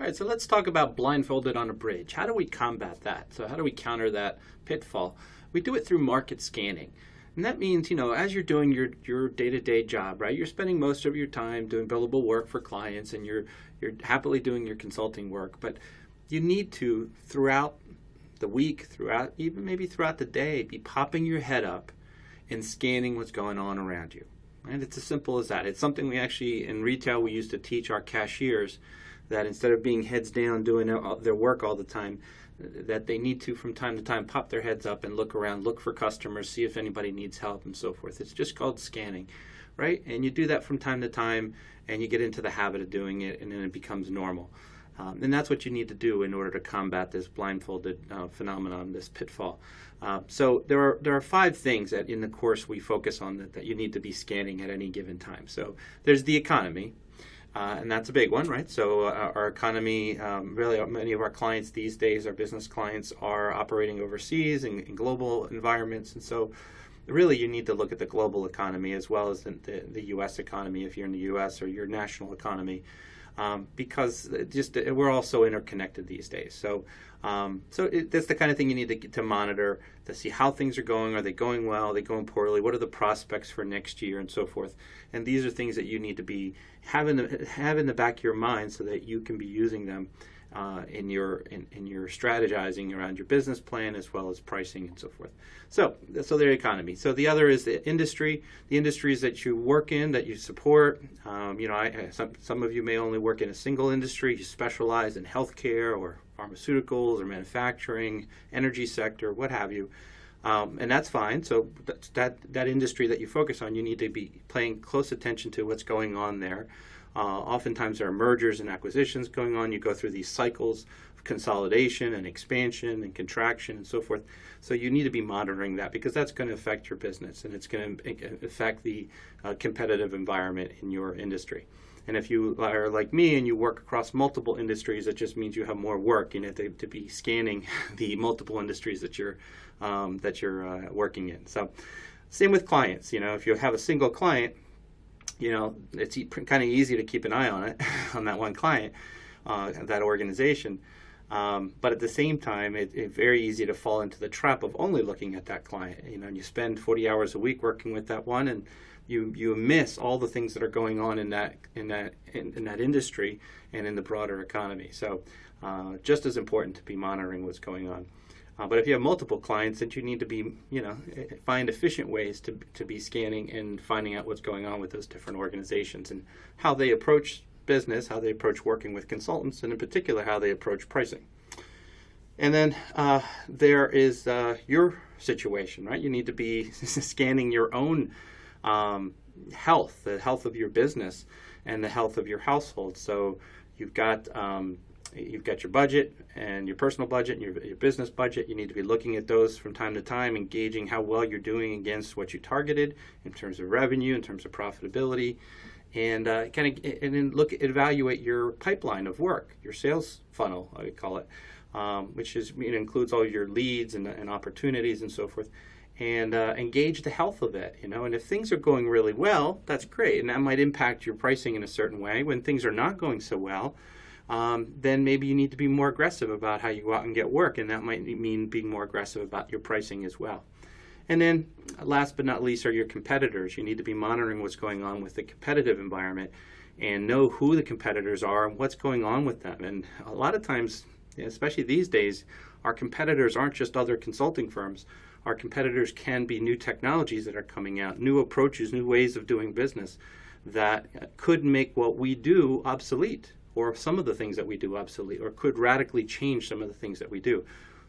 All right, so let's talk about blindfolded on a bridge. How do we combat that? So how do we counter that pitfall? We do it through market scanning. And that means, as you're doing your day-to-day job, right, you're spending most of your time doing billable work for clients and you're happily doing your consulting work. But you need to, throughout the week, even maybe throughout the day, be popping your head up and scanning what's going on around you. And it's as simple as that. It's something we actually, in retail, we used to teach our cashiers that instead of being heads down doing their work all the time, that they need to, from time to time, pop their heads up and look around, look for customers, see if anybody needs help and so forth. It's just called scanning, right? And you do that from time to time, and you get into the habit of doing it, and then it becomes normal. And that's what you need to do in order to combat this blindfolded phenomenon, this pitfall. So there are 5 things that in the course we focus on that you need to be scanning at any given time. So there's the economy, and that's a big one, right? So our economy, really many of our clients these days, our business clients, are operating overseas in global environments. And so really you need to look at the global economy as well as the U.S. economy if you're in the U.S. or your national economy. Because we're all so interconnected these days. So that's the kind of thing you need to monitor to see how things are going. Are they going well? Are they going poorly? What are the prospects for next year and so forth? And these are things that you need to be have in the back of your mind so that you can be using them in your strategizing around your business plan as well as pricing and so forth. So the economy. So the other is the industries that you work in, that you support. Some of you may only work in a single industry. You specialize in healthcare or pharmaceuticals or manufacturing, energy sector, what have you. And that's fine. So that industry that you focus on, you need to be paying close attention to what's going on there. Oftentimes there are mergers and acquisitions going on. You go through these cycles of consolidation and expansion and contraction and so forth. So you need to be monitoring that because that's going to affect your business and it's going to affect the competitive environment in your industry. And if you are like me and you work across multiple industries, it just means you have more work. You know, to be scanning the multiple industries that you're working in. So same with clients. If you have a single client, it's kind of easy to keep an eye on it, on that one client, that organization. But at the same time, it's very easy to fall into the trap of only looking at that client. And you spend 40 hours a week working with that one, and you miss all the things that are going on in that industry and in the broader economy. So just as important to be monitoring what's going on. But if you have multiple clients, then you need to be, find efficient ways to be scanning and finding out what's going on with those different organizations and how they approach business, how they approach working with consultants, and in particular, how they approach pricing. And then there is your situation, right? You need to be scanning your own health, the health of your business and the health of your household. So you've got your budget and your personal budget and your business budget. You need to be looking at those from time to time, engaging how well you're doing against what you targeted in terms of revenue, in terms of profitability, and then evaluate your pipeline of work, your sales funnel, I would call it, which includes all your leads and opportunities and so forth. And engage the health of it, And if things are going really well, that's great, and that might impact your pricing in a certain way. When things are not going so well, then maybe you need to be more aggressive about how you go out and get work, and that might mean being more aggressive about your pricing as well. And then last but not least are your competitors. You need to be monitoring what's going on with the competitive environment and know who the competitors are and what's going on with them. And a lot of times, especially these days, our competitors aren't just other consulting firms. Our competitors can be new technologies that are coming out, new approaches, new ways of doing business that could make what we do obsolete, or some of the things that we do obsolete, or could radically change some of the things that we do.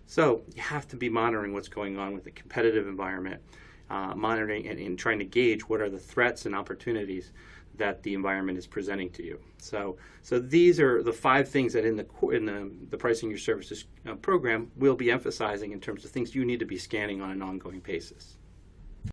So you have to be monitoring what's going on with the competitive environment, monitoring and trying to gauge what are the threats and opportunities that the environment is presenting to you. So these are the 5 things that in the Pricing Your Services program we'll be emphasizing in terms of things you need to be scanning on an ongoing basis.